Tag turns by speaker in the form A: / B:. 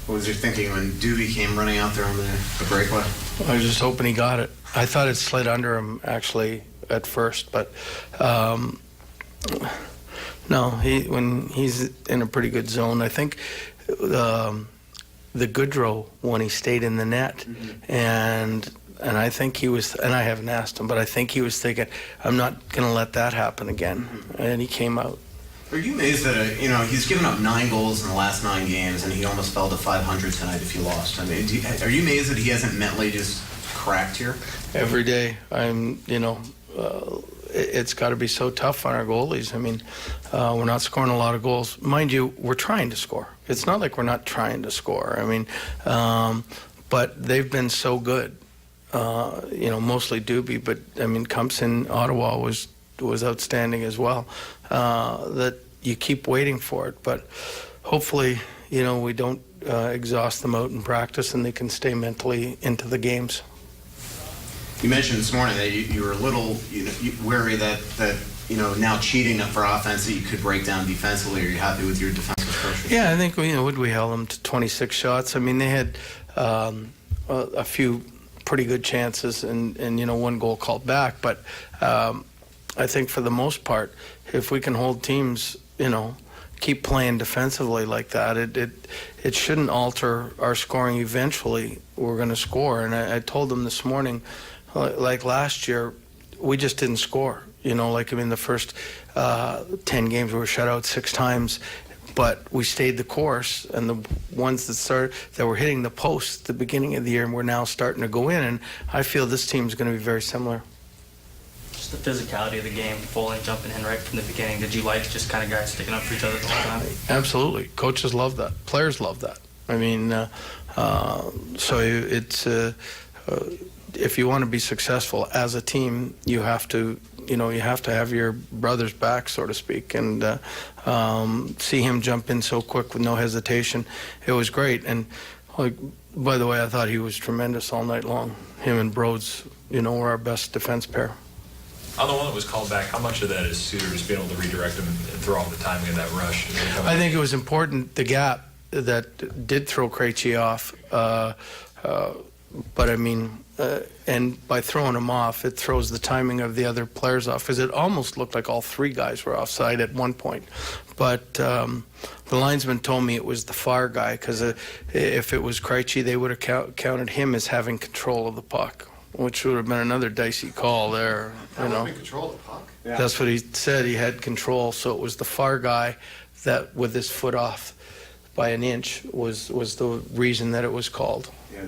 A: What was your thinking when Doobie came running out there on the breakaway?
B: I was just hoping he got it. I thought it slid under him, actually, at first, but no, when he's in a pretty good zone. I think the Boudreau, when he stayed in the net, and I think he was, and I haven't asked him, but I think he was thinking, I'm not going to let that happen again, and he came out.
A: Are you amazed that he's given up 9 goals in the last 9 games, and he almost fell to 500 tonight if he lost? I mean, are you amazed that he hasn't mentally just cracked here?
B: Every day, it's got to be so tough on our goalies. I mean, we're not scoring a lot of goals. Mind you, we're trying to score. It's not like we're not trying to score. I mean, but they've been so good. Mostly Doobie, but I mean, Kumps in Ottawa was outstanding as well. That you keep waiting for it, but hopefully, we don't exhaust them out in practice, and they can stay mentally into the games.
A: You mentioned this morning that you were a little wary that now cheating for offense that you could break down defensively. Are you happy with your defensive approach?
B: Yeah, I think we held them to 26 shots. I mean, they had a few pretty good chances and 1 goal called back, but I think for the most part, if we can hold teams, keep playing defensively like that, it shouldn't alter our scoring. Eventually, we're going to score. And I told them this morning, like last year, we just didn't score. The first 10 games, we were shut out 6 times, but we stayed the course. And the ones that were hitting the post at the beginning of the year, and we're now starting to go in. And I feel this team's going to be very similar.
C: Just the physicality of the game, bowling, jumping in right from the beginning. Did you like just kind of guys sticking up for each other the whole time?
B: Absolutely. Coaches love that. Players love that. I mean, so it's if you want to be successful as a team, you have to have your brother's back, so to speak, and see him jump in so quick with no hesitation. It was great. And by the way, I thought he was tremendous all night long. Him and Broads, were our best defense pair.
D: On the one that was called back, how much of that is Suter just being able to redirect him and throw off the timing of that rush?
B: I think it was important, the gap that did throw Krejci off. But I mean, and by throwing him off, it throws the timing of the other players off, because it almost looked like all 3 guys were offside at one point. But the linesman told me it was the far guy, because if it was Krejci, they would have counted him as having control of the puck, which would have been another dicey call there.
A: Control the puck. Yeah.
B: That's what he said. He had control, so it was the far guy that, with his foot off by an inch, was the reason that it was called.
A: Yeah,